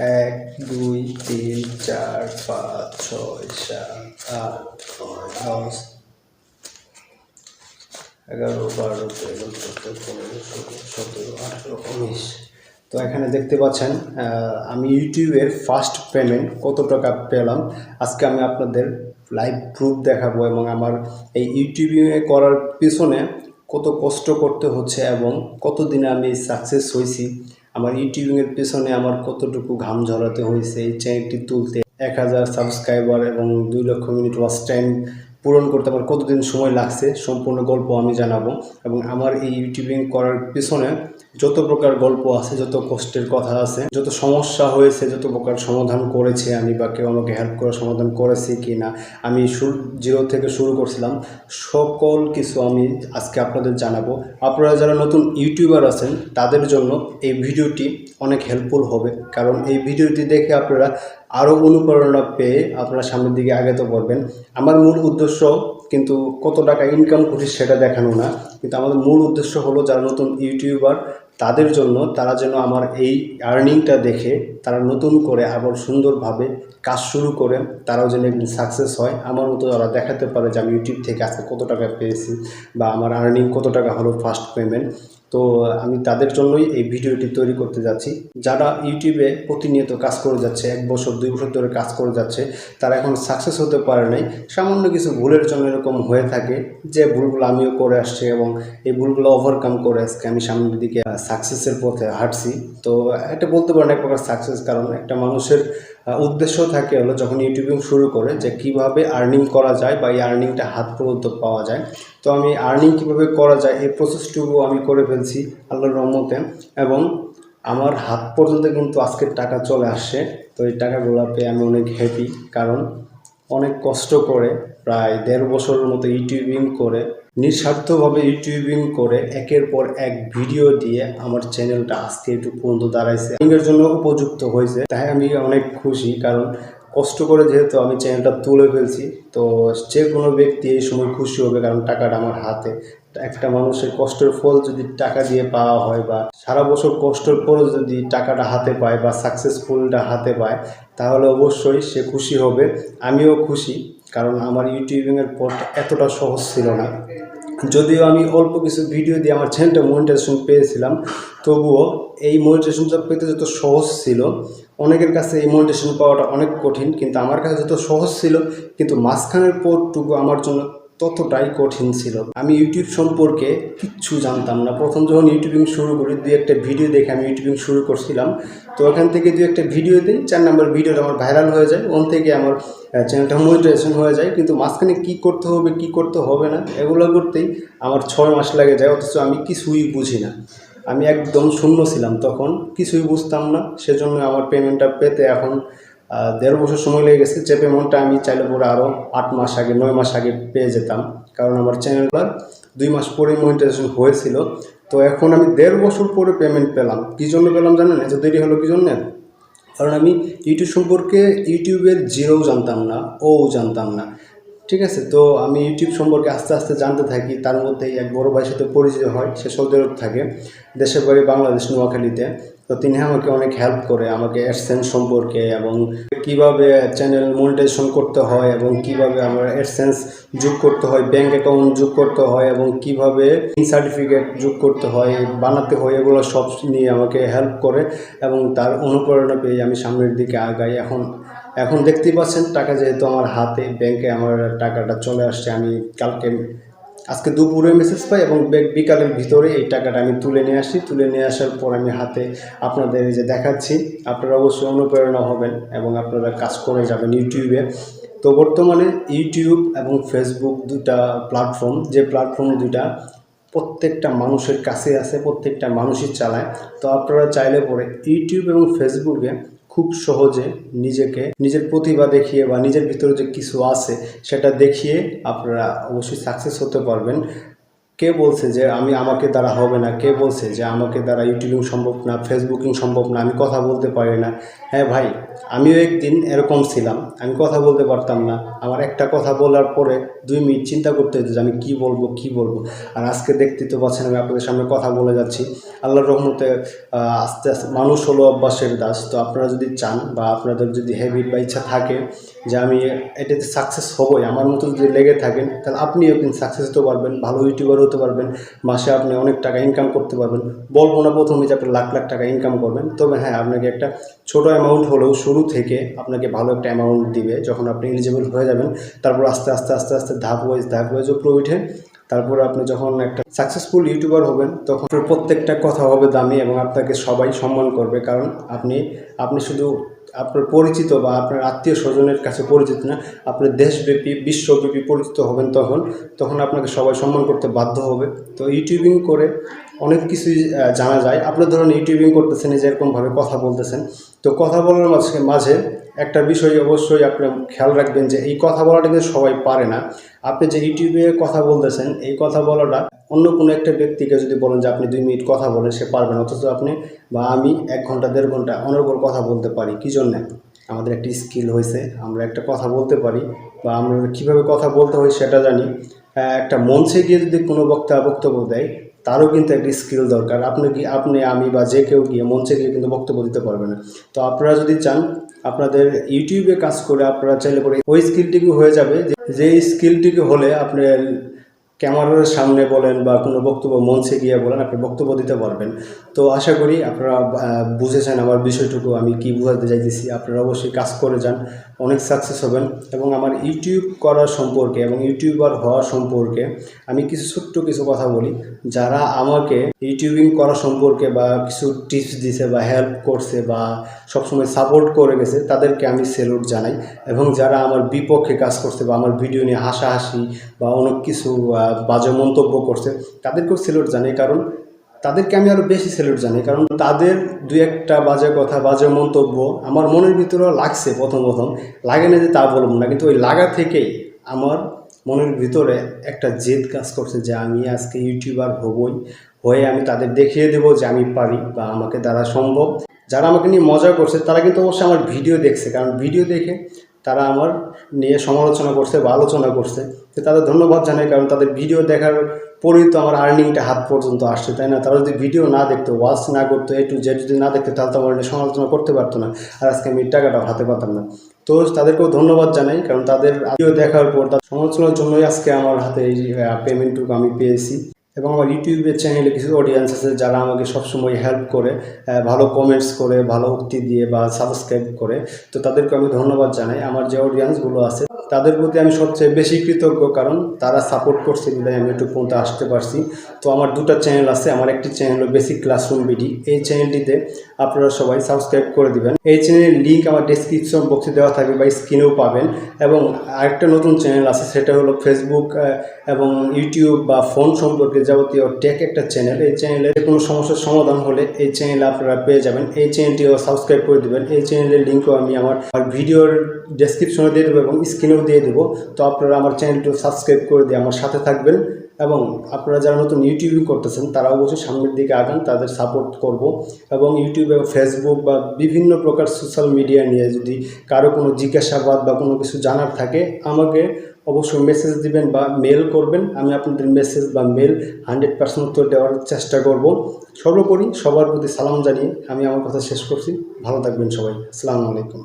এক দুই তিন চার পাঁচ ছয় সাত আট নয় 10 11 12 13 14 15 16 17 18 19। তো এখানে দেখতে পাচ্ছেন আমি ইউটিউবের ফার্স্ট পেমেন্ট কত টাকা পেলাম। আজকে আমি আপনাদের লাইভ প্রুফ দেখাবো এবং আমার এই ইউটিউবে করার পিছনে কত কষ্ট করতে হচ্ছে এবং কতদিনে আমি সাকসেস হয়েছি। আমার ইউটিউবের পিছনে আমার কতটুকু ঘাম ঝরাতে হয়েছে এই চ্যানেলটি তুলতে। 1000 সাবস্ক্রাইবার এবং 2 লক্ষ মিনিট ওয়াচ টাইম পূরণ করতে আমার কতদিন সময় লাগছে সম্পূর্ণ গল্প আমি জানাবো। এবং আমার এই ইউটিউবিং করার পিছনে যত প্রকার গল্প আছে, যত কষ্টের কথা আছে, যত সমস্যা হয়েছে, যত প্রকার সমাধান করেছে আমি বা কেউ আমাকে হেল্প করে সমাধান করেছি কি না, আমি জিরো থেকে শুরু করছিলাম, সকল কিছু আমি আজকে আপনাদের জানাবো। আপনারা যারা নতুন ইউটিউবার আছেন তাদের জন্য এই ভিডিওটি অনেক হেল্পফুল হবে, কারণ এই ভিডিওটি দেখে আপনারা আরও অনুপ্রেরণা পেয়ে আপনারা সামনের দিকে আগাতে পারবেন। আমার মূল উদ্দেশ্য কিন্তু কত টাকা ইনকাম করি সেটা দেখানো না, কিন্তু আমাদের মূল উদ্দেশ্য হলো যারা নতুন ইউটিউবার তাদের জন্য, তারা যেন আমার এই আর্নিংটা দেখে তারা নতুন করে আবার সুন্দরভাবে কাজ শুরু করে তারাও যেন একদিন সাকসেস হয়। আমার মতো তারা দেখাতে পারে যে আমি ইউটিউব থেকে আজকে কত টাকা পেয়েছি বা আমার আর্নিং কত টাকা হলো ফার্স্ট পেমেন্ট। তো আমি তাদের জন্যই এই ভিডিওটি তৈরি করতে যাচ্ছি। যারা ইউটিউবে প্রতিনিয়ত কাজ করে যাচ্ছে, 1 বছর 2 বছর ধরে কাজ করে যাচ্ছে, তারা এখন সাকসেস হতে পারে নাই, সামান্য কিছু ভুলের জন্য এরকম হয়ে থাকে, যে ভুলগুলো আমিও করে আসছি এবং এই ভুলগুলো ওভারকাম করে আজকে আমি সামনের দিকে সাকসেসের পথে হাঁটছি। তো এটা বলতে পারেন এক প্রকার সাকসেস, কারণ একটা মানুষের উদ্দেশ্য থাকে হলো যখন ইউটিউবিং শুরু করে যে কিভাবে আর্নিং করা যায় বা এই আর্নিংটা হাত পর্যন্ত পাওয়া যায়। তো আমি আর্নিং কীভাবে করা যায় এই প্রসেসটুকু আমি করে ফেলছি আল্লাহর রহমতে, এবং আমার হাত পর্যন্ত কিন্তু আজকের টাকা চলে আসছে। তো এই টাকাগুলো পেয়ে আমি অনেক হ্যাপি, কারণ অনেক কষ্ট করে প্রায় 1.5 বছরের মতো ইউটিউবিং করে, নিঃস্বার্থভাবে ইউটিউবিং করে একের পর এক ভিডিও দিয়ে আমার চ্যানেলটা আজকে একটু পর্যন্ত দাঁড়াইছে, এর জন্য উপযুক্ত হয়েছে। তাই আমি অনেক খুশি, কারণ কষ্ট করে যেহেতু আমি চ্যানেলটা তুলে ফেলছি। তো যে কোনো ব্যক্তি এই সময় খুশি হবে, কারণ টাকাটা আমার হাতে। একটা মানুষের কষ্টের ফল যদি টাকা দিয়ে পাওয়া হয় বা সারা বছর কষ্টের পরও যদি টাকাটা হাতে পায় বা সাকসেসফুলটা হাতে পায়, তাহলে অবশ্যই সে খুশি হবে, আমিও খুশি। কারণ আমার ইউটিউবিংয়ের পথ এতটা সহজ ছিল না, যদিও আমি অল্প কিছু ভিডিও দিয়ে আমার চ্যানেলটা মনিটাইজেশন পেয়েছিলাম, তবুও এই মনিটাইজেশনটা পেতে যত সহজ ছিল, অনেকের কাছে এই মনিটাইজেশন পাওয়াটা অনেক কঠিন, কিন্তু আমার কাছে যত সহজ ছিল, কিন্তু মাঝখানের পথটুকু আমার জন্য ততটাই কঠিন ছিল। আমি ইউটিউব সম্পর্কে কিচ্ছু জানতাম না। প্রথম যখন ইউটিউবিং শুরু করি, 2-1টা ভিডিও দেখে আমি ইউটিউবিং শুরু করছিলাম। তো ওখান থেকে 2-1টা ভিডিও দিই, 4 নম্বর ভিডিওটা আমার ভাইরাল হয়ে যায়, ওখান থেকে আমার চ্যানেলটা মনিটাইজেশন হয়ে যায়। কিন্তু মাঝখানে কী করতে হবে কী করতে হবে না এগুলো করতেই আমার 6 মাস লেগে যায়, অথচ আমি কিছুই বুঝি না। আমি একদম শূন্য ছিলাম তখন, কিছুই বুঝতাম না। সেজন্য আমার পেমেন্টটা পেতে এখন 1.5 বছর সময় লেগে গেছে। যে পেমেন্টটা আমি চাইলে পরে আরও 8 মাস আগে 9 মাস আগে পেয়ে যেতাম, কারণ আমার চ্যানেলটার 2 মাস পরে মনিটাইজেশন হয়েছিল। তো এখন আমি 1.5 বছর পরে পেমেন্ট পেলাম। কী জন্য পেলাম জানেন? এত দেরি হলো কী জন্যে? কারণ আমি ইউটিউব সম্পর্কে ইউটিউবের জিরোও জানতাম না, ও জানতাম না, ঠিক আছে। তো আমি ইউটিউব সম্পর্কে আস্তে আস্তে জানতে থাকি। তার মধ্যেই এক বড় ভাইয়ের সাথে পরিচয় হয়, সে সৌদি আরব থাকে, দেশের বাড়ি বাংলাদেশ নোয়াখালীতে। তো তিনি আমাকে অনেক হেল্প করে, আমাকে অ্যাডসেন্স সম্পর্কে এবং কিভাবে চ্যানেল মনিটাইজেশন করতে হয় এবং কিভাবে আমার অ্যাডসেন্স যোগ করতে হয়, ব্যাঙ্ক অ্যাকাউন্ট যোগ করতে হয় এবং কিভাবে সার্টিফিকেট যোগ করতে হয়, বানাতে হয়, এগুলো সব নিয়ে আমাকে হেল্প করে এবং তার অনুপ্রেরণা পেয়ে আমি সামনের দিকে আগাই। এখন দেখতেই পাচ্ছেন টাকা যেহেতু আমার হাতে, ব্যাংকে আমার টাকাটা চলে আসছে। আমি আজকে দুপুরে মেসেজ পাই এবং বিকালের ভিতরে এই টাকাটা আমি তুলে নিয়ে আসি। তুলে নিয়ে আসার পর আমি হাতে আপনাদের যে দেখাচ্ছি, আপনারা অবশ্যই অনুপ্রেরণা হবেন এবং আপনারা কাজ করে যাবেন ইউটিউবে। তো বর্তমানে ইউটিউব এবং ফেসবুক দুটা প্ল্যাটফর্ম, যে প্ল্যাটফর্ম দুটা প্রত্যেকটা মানুষের কাছে আছে, প্রত্যেকটা মানুষই চালায়। তো আপনারা চাইলে পরে ইউটিউব এবং ফেসবুকে খুব সহজে নিজের প্রতিভা দেখিয়ে বা নিজের ভিতরে যে কিছু আছে সেটা দেখিয়ে আপনারা অবশ্যই সাকসেস হতে পারবেন। কে বলছে যে আমাকে দ্বারা হবে না, কে বলছে যে আমাকে দ্বারা ইউটিউবিং সম্ভব না, ফেসবুকিং সম্ভব না, আমি কথা বলতে পারি না। হ্যাঁ ভাই, আমিও একদিন এরকম ছিলাম, আমি কথা বলতে পারতাম না। আমার একটা কথা বলার পরে 2 মিনিট চিন্তা করতে হতো যে আমি কী বলবো। আর আজকে দেখতে তো পাচ্ছেন আমি আপনাদের সামনে কথা বলে যাচ্ছি। আল্লাহর রহমতে আস্তে আস্তে মানুষ হলো অভ্যাসের দাস। তো আপনারা যদি চান বা আপনাদের যদি হ্যাবিট বা ইচ্ছা থাকে যে আমি এটাতে সাকসেস হবই, আমার মতো যদি লেগে থাকেন, তাহলে আপনি একদিন সাকসেস হতে পারবেন, ভালো ইউটিউবার হতে পারবেন, মাসে আপনি অনেক টাকা ইনকাম করতে পারবেন। বলবো না প্রথমে যে আপনি লাখ লাখ টাকা ইনকাম করবেন, তবে হ্যাঁ আপনাকে একটা ছোটো অ্যামাউন্ট হলেও শুরু থেকে আপনাকে ভালো একটা অ্যামাউন্ট দিবে। যখন আপনি এলিজিবল হয়ে যাবেন, তারপর আস্তে আস্তে ধাপ ওয়াইজ উপরে উঠে তারপর আপনি যখন একটা সাকসেসফুল ইউটিউবার হবেন, তখন প্রত্যেকটা কথা হবে দামি এবং আপনাকে সবাই সম্মান করবে। কারণ আপনি শুধু আপনার পরিচিত বা আপনার আত্মীয় স্বজনের কাছে পরিচিত না, আপনার দেশব্যাপী বিশ্বব্যাপী পরিচিত হবেন। তখন আপনাকে সবাই সম্মান করতে বাধ্য হবে। তো ইউটিউবিং করে অনেক কিছুই জানা যায়। আপনি ধরুন ইউটিউবিং করতেছেন, এই যে এরকমভাবে কথা বলতেছেন, তো কথা বলার মাঝে একটা বিষয় অবশ্যই আপনি খেয়াল রাখবেন যে এই কথা বলাটা কিন্তু সবাই পারে না। আপনি যে ইউটিউবে কথা বলতেছেন, এই কথা বলাটা অন্য কোনো একটা ব্যক্তিকে যদি বলেন যে আপনি 2 মিনিট কথা বলেন, সে পারবে না। অথচ আপনি বা আমি 1 ঘন্টা 1.5 ঘন্টা অনর্গল কথা বলতে পারি। কী জন্যে? আমাদের একটা স্কিল হয়েছে, আমরা একটা কথা বলতে পারি বা আমরা কীভাবে কথা বলতে হয় সেটা জানি। একটা মঞ্চে গিয়ে যদি কোনো বক্তব্য দেয়, তারও কিন্তু একটা স্কিল দরকার। আপনি আমি বা যে কেউ গিয়ে মঞ্চে গিয়ে কিন্তু বক্তব্য দিতে পারবে না। তো আপনারা যদি চান, আপনাদের ইউটিউবে কাজ করে আপনারা চাইলে করে ওই স্কিলটিকে হয়ে যাবে, যে স্কিলটিকে হলে আপনি ক্যামেরার সামনে বলেন বা কোনো বক্তব্য মঞ্চে গিয়ে বলেন, আপনি বক্তব্য দিতে পারবেন। তো আশা করি আপনারা বুঝেছেন আমার বিষয়টুকু আমি কি বোঝাতে চাইতেছি। আপনারা অবশ্যই কাজ করে যান, অনেক সাকসেস হবেন। এবং আমার ইউটিউব করার সম্পর্কে এবং ইউটিউবার হওয়ার সম্পর্কে আমি ছোট্ট কিছু কথা বলি। যারা আমাকে ইউটিউবিং করা সম্পর্কে বা কিছু টিপস দিছে বা হেল্প করছে বা সবসময় সাপোর্ট করে গেছে, তাদেরকে আমি স্যালুট জানাই। এবং যারা আমার বিপক্ষে কাজ করছে বা আমার ভিডিও নিয়ে হাসাহাসি বা অনেক কিছু বাজে মন্তব্য করছে, তাদেরকেও স্যালুট জানাই। কারণ তাদেরকে আমি আরও বেশি স্যালুট জানাই, কারণ তাদের 2-1টা বাজে কথা, বাজে মন্তব্য আমার মনের ভিতরেও লাগছে। প্রথম লাগে না যে তা বলবো না, কিন্তু ওই লাগা থেকেই আমার মনের ভিতরে একটা জেদ কাজ করছে যে আমি আজকে ইউটিউবার হয়ে আমি তাদের দেখিয়ে দেবো যে আমি পারি বা আমাকে দ্বারা সম্ভব। যারা আমাকে নিয়ে মজা করছে তারা কিন্তু অবশ্যই আমার ভিডিও দেখছে, কারণ ভিডিও দেখে তারা আমার নিয়ে সমালোচনা করছে বা আলোচনা করছে। তো তাদের ধন্যবাদ জানাই, কারণ তাদের ভিডিও দেখার পরেই তো আমার আর্নিংটা হাত পর্যন্ত আসছে, তাই না? তারা যদি ভিডিও না দেখতো, ওয়াচ না করতো, A to Z যদি না দেখতো, তাহলে তো আমার নিয়ে সমালোচনা করতে পারতো না, আর আজকে আমি টাকাটাও হাতে পাতাম না। তো তাদেরকেও ধন্যবাদ জানাই, কারণ তাদের ভিডিও দেখার পর তার সমালোচনার জন্যই আজকে আমার হাতে এই পেমেন্টটুকু আমি পেয়েছি। এবং আমার ইউটিউবের চ্যানেলে কিছু অডিয়েন্স আছে যারা আমাকে সবসময় হেল্প করে, ভালো কমেন্টস করে, ভালো উক্তি দিয়ে বা সাবস্ক্রাইব করে। তো তাদেরকে আমি ধন্যবাদ জানাই। আমার যে অডিয়েন্সগুলো আছে তাদের প্রতি আমি সবচেয়ে বেশি কৃতজ্ঞ, কারণ তারা সাপোর্ট করছে বিধায় আমি একটু পর্যন্ত আসতে পারছি। তো আমার 2টা চ্যানেল আছে। আমার একটি চ্যানেল হলো বেসিক ক্লাসরুম বিডি। এই চ্যানেলটিতে আপনারা সবাই সাবস্ক্রাইব করে দিবেন। এই চ্যানেলের লিঙ্ক আমার ডেসক্রিপশন বক্সে দেওয়া থাকবে বা স্ক্রিনেও পাবেন। এবং আরেকটা নতুন চ্যানেল আছে, সেটা হলো ফেসবুক এবং ইউটিউব বা ফোন সম্পর্কে যাবতীয় টেক একটা চ্যানেল। এই চ্যানেলে কোনো সমস্যার সমাধান হলে এই চ্যানেলে আপনারা পেয়ে যাবেন। এই চ্যানেলটিও সাবস্ক্রাইব করে দেবেন। এই চ্যানেলের লিঙ্কও আমি আমার ভিডিওর ডেসক্রিপশনে দিয়ে দেবো এবং স্ক্রিনেও দিয়ে দেবো। তো আপনারা আমার চ্যানেলটিও সাবস্ক্রাইব করে দিয়ে আমার সাথে থাকবেন। এবং আপনারা যারা নতুন ইউটিউবিং করতেছেন তারা অবশ্যই সামনের দিকে আগান, তাদের সাপোর্ট করব। এবং ইউটিউব এবং ফেসবুক বা বিভিন্ন প্রকার সোশ্যাল মিডিয়া নিয়ে যদি কারো কোনো জিজ্ঞাসাবাদ বা কোনো কিছু জানার থাকে, আমাকে অবশ্যই মেসেজ দিবেন বা মেল করবেন। আমি আপনাদের মেসেজ বা মেল 100% উত্তর দেওয়ার চেষ্টা করব। সর্বোপরি সবার প্রতি সালাম জানিয়ে আমি আমার কথা শেষ করছি। ভালো থাকবেন সবাই। আসসালামু আলাইকুম।